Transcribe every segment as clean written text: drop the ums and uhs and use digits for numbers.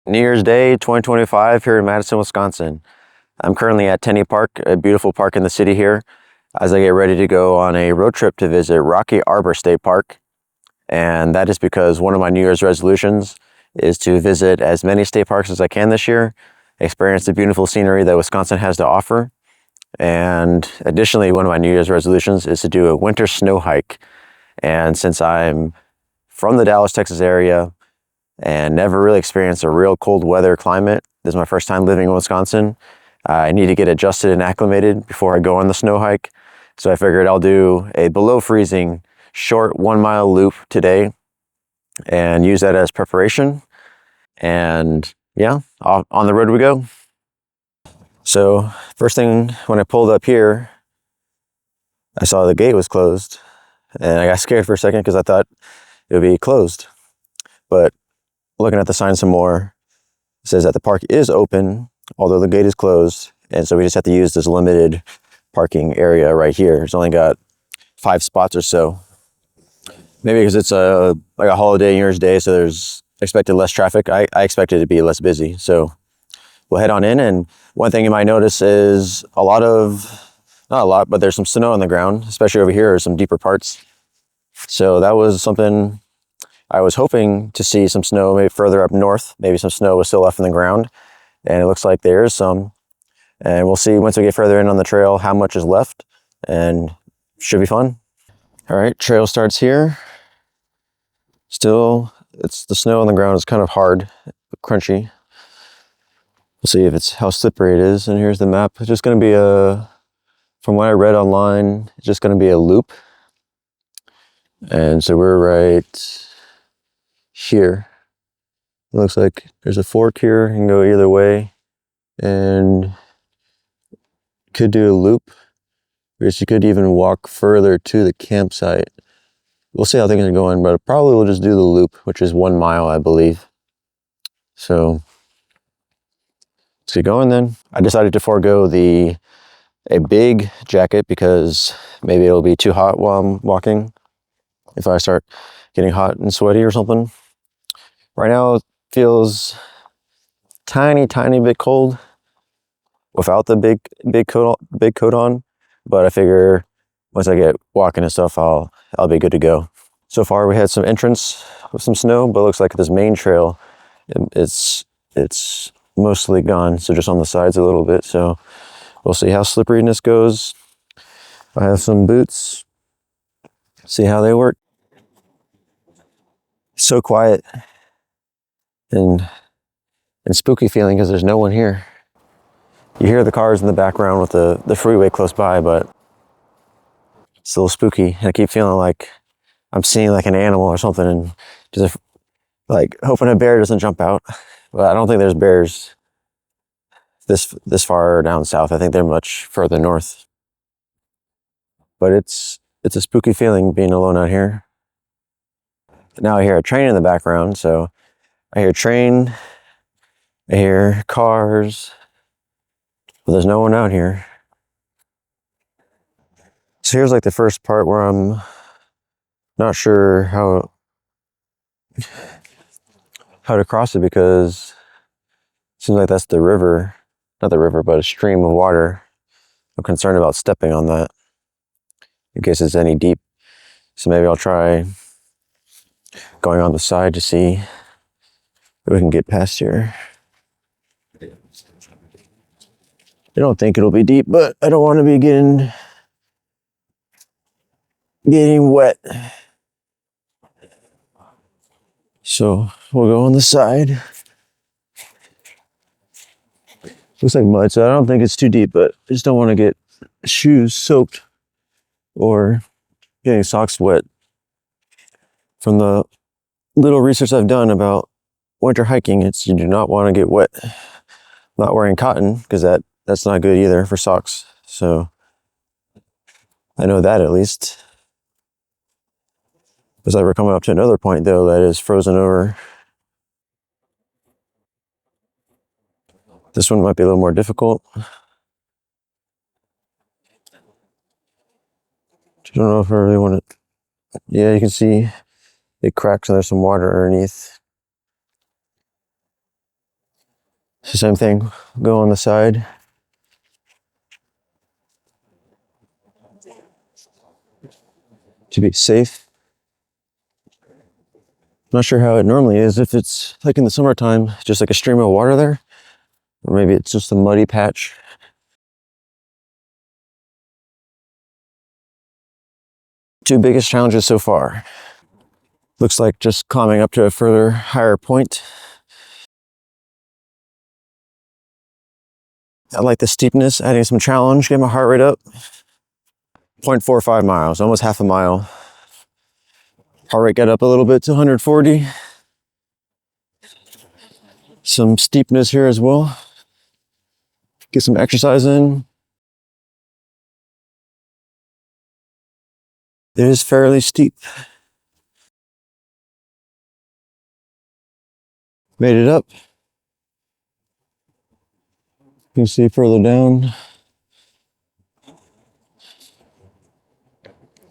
New Year's Day 2025 here in Madison, Wisconsin. I'm currently at Tenney Park, a beautiful park in the city here, as I get ready to go on a road trip to visit Rocky Arbor State Park. And that is because one of my New Year's resolutions is to visit as many state parks as I can this year, experience the beautiful scenery that Wisconsin has to offer. And additionally, one of my New Year's resolutions is to do a winter snow hike. And since I'm from the Dallas, Texas area, and never really experienced a real cold weather climate. This is my first time living in Wisconsin. I need to get adjusted and acclimated before I go on the snow hike. So I figured I'll do a below freezing short 1 mile loop today and use that as preparation. And yeah, on the road we go. So first thing when I pulled up here, I saw the gate was closed and I got scared for a second because I thought it would be closed. But looking at the sign some more, it says that the park is open, although the gate is closed. And so we just have to use this limited parking area right here. It's only got 5 spots or so. Maybe because it's like a holiday, New Year's Day, so there's expected less traffic. I expected it to be less busy. So we'll head on in. And one thing you might notice is not a lot, but there's some snow on the ground, especially over here, or some deeper parts. So that was something I was hoping to see, some snow maybe further up north. Maybe some snow was still left in the ground, and it looks like there is some. And we'll see once we get further in on the trail how much is left, and should be fun. All right, trail starts here. Still, it's the snow on the ground is kind of hard, crunchy. We'll see if it's how slippery it is. And here's the map. It's just going to be from what I read online, it's just going to be a loop. And so we're right here. It looks like there's a fork here. You can go either way and could do a loop. Or you could even walk further to the campsite. We'll see how things are going, but probably we'll just do the loop, which is 1 mile, I believe. So let's get going then. I decided to forego a big jacket because maybe it'll be too hot while I'm walking if I start getting hot and sweaty or something. Right now it feels tiny bit cold without the big coat on, but I figure once I get walking and stuff, I'll be good to go. So far we had some entrance with some snow, but it looks like this main trail, it's mostly gone. So just on the sides a little bit. So we'll see how slipperiness goes. I have some boots, see how they work. So quiet and spooky feeling because there's no one here. You hear the cars in the background with the freeway close by, but it's a little spooky. And I keep feeling like I'm seeing like an animal or something, and just like hoping a bear doesn't jump out. But I don't think there's bears this far down south. I think they're much further north. But it's a spooky feeling being alone out here. Now I hear a train in the background, so I hear train, I hear cars, but there's no one out here. So here's like the first part where I'm not sure how to cross it, because it seems like that's the river, not the river, but a stream of water. I'm concerned about stepping on that in case it's any deep. So maybe I'll try going on the side to see if we can get past here. I don't think it'll be deep, but I don't want to be getting wet. So we'll go on the side. Looks like mud, so I don't think it's too deep, but I just don't want to get shoes soaked or getting socks wet. From the little research I've done about winter hiking, it's you do not want to get wet. Not wearing cotton, because that's not good either for socks. So I know that at least. Looks like we're coming up to another point though that is frozen over. This one might be a little more difficult. I don't know if I really want to. Yeah, you can see it cracks and there's some water underneath. the same thing, go on the side. To be safe. Not sure how it normally is, if it's like in the summertime, just like a stream of water there, or maybe it's just a muddy patch. Two biggest challenges so far. Looks like just climbing up to a further higher point. I like the steepness, adding some challenge, get my heart rate up. 0.45 miles, almost half a mile. Heart rate got up a little bit to 140. Some steepness here as well. Get some exercise in. It is fairly steep. Made it up. You can see further down.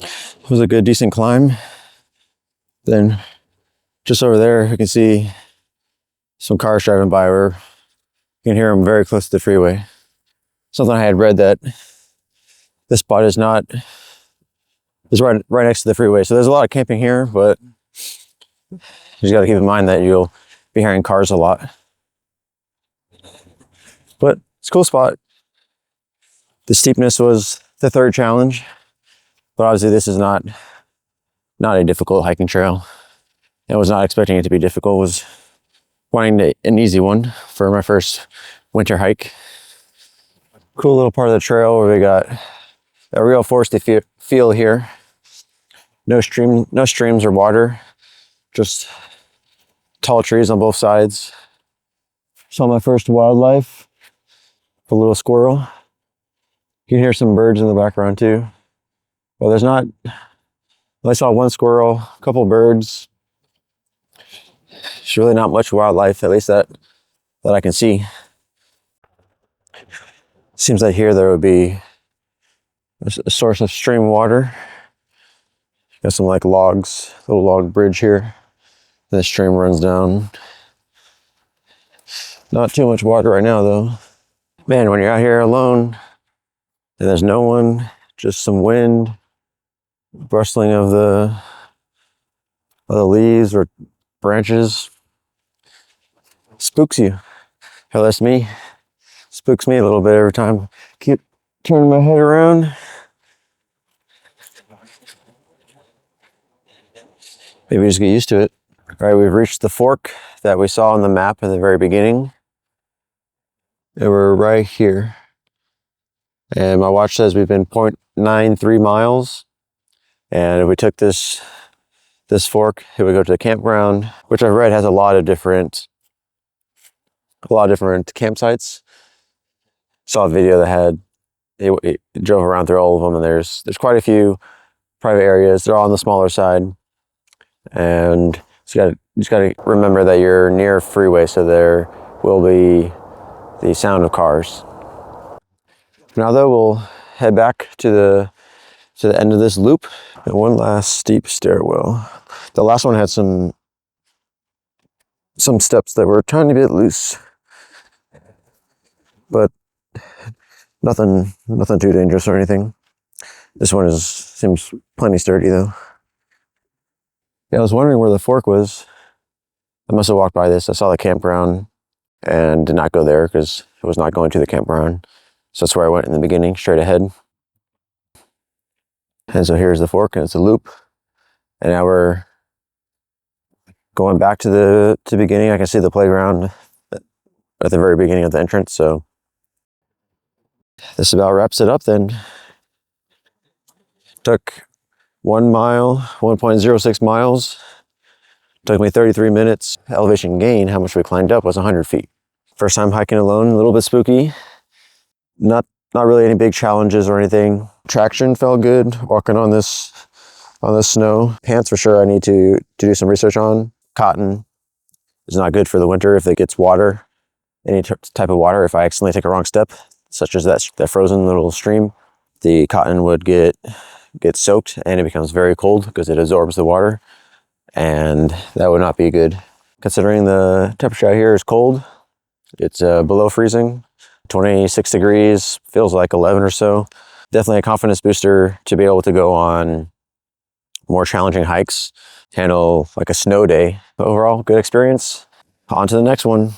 It was a good, decent climb. Then just over there, you can see some cars driving by. You can hear them very close to the freeway. Something I had read that this spot is right next to the freeway. So there's a lot of camping here, but you just got to keep in mind that you'll be hearing cars a lot. But it's a cool spot. The steepness was the third challenge, but obviously this is not a difficult hiking trail. I was not expecting it to be difficult. I was wanting an easy one for my first winter hike. Cool little part of the trail where we got a real foresty feel here. No streams or water, just tall trees on both sides. Saw my first wildlife, a little squirrel. You can hear some birds in the background too. Well, I saw one squirrel, a couple birds. There's really not much wildlife, at least that I can see. Seems like here there would be a source of stream water. Got some like logs, little log bridge here. The stream runs down. Not too much water right now though. Man, when you're out here alone and there's no one, just some wind, rustling of the leaves or branches, spooks you. Hell, that's me. Spooks me a little bit every time. Keep turning my head around. Maybe just get used to it. All right, we've reached the fork that we saw on the map at the very beginning. And we're right here. And my watch says we've been 0.93 miles. And if we took this fork, it would go to the campground, which I've read has a lot of different campsites. Saw a video that had it drove around through all of them, and there's quite a few private areas. They're all on the smaller side, and you just got to remember that you're near a freeway, so there will be the sound of cars. Now though, we'll head back to the end of this loop, and one last steep stairwell. The last one had some steps that were a tiny bit loose, but nothing too dangerous or anything. This one seems plenty sturdy though. Yeah, I was wondering where the fork was. I must have walked by this. I saw the campground and did not go there because it was not going to the campground. So that's where I went in the beginning, straight ahead. And so here's the fork, and it's a loop. And now we're going back to the beginning. I can see the playground at the very beginning of the entrance. So this about wraps it up then. Took 1 mile, 1.06 miles. Took me 33 minutes. Elevation gain, how much we climbed up, was 100 feet. First time hiking alone, a little bit spooky. Not really any big challenges or anything. Traction felt good, walking on this snow. Pants for sure I need to do some research on. Cotton is not good for the winter if it gets water, any type of water. If I accidentally take a wrong step, such as that frozen little stream, the cotton would get soaked and it becomes very cold because it absorbs the water, and that would not be good. Considering the temperature out here is cold, It's below freezing, 26 degrees, feels like 11 or so. Definitely a confidence booster to be able to go on more challenging hikes, handle like a snow day. Overall, good experience. On to the next one.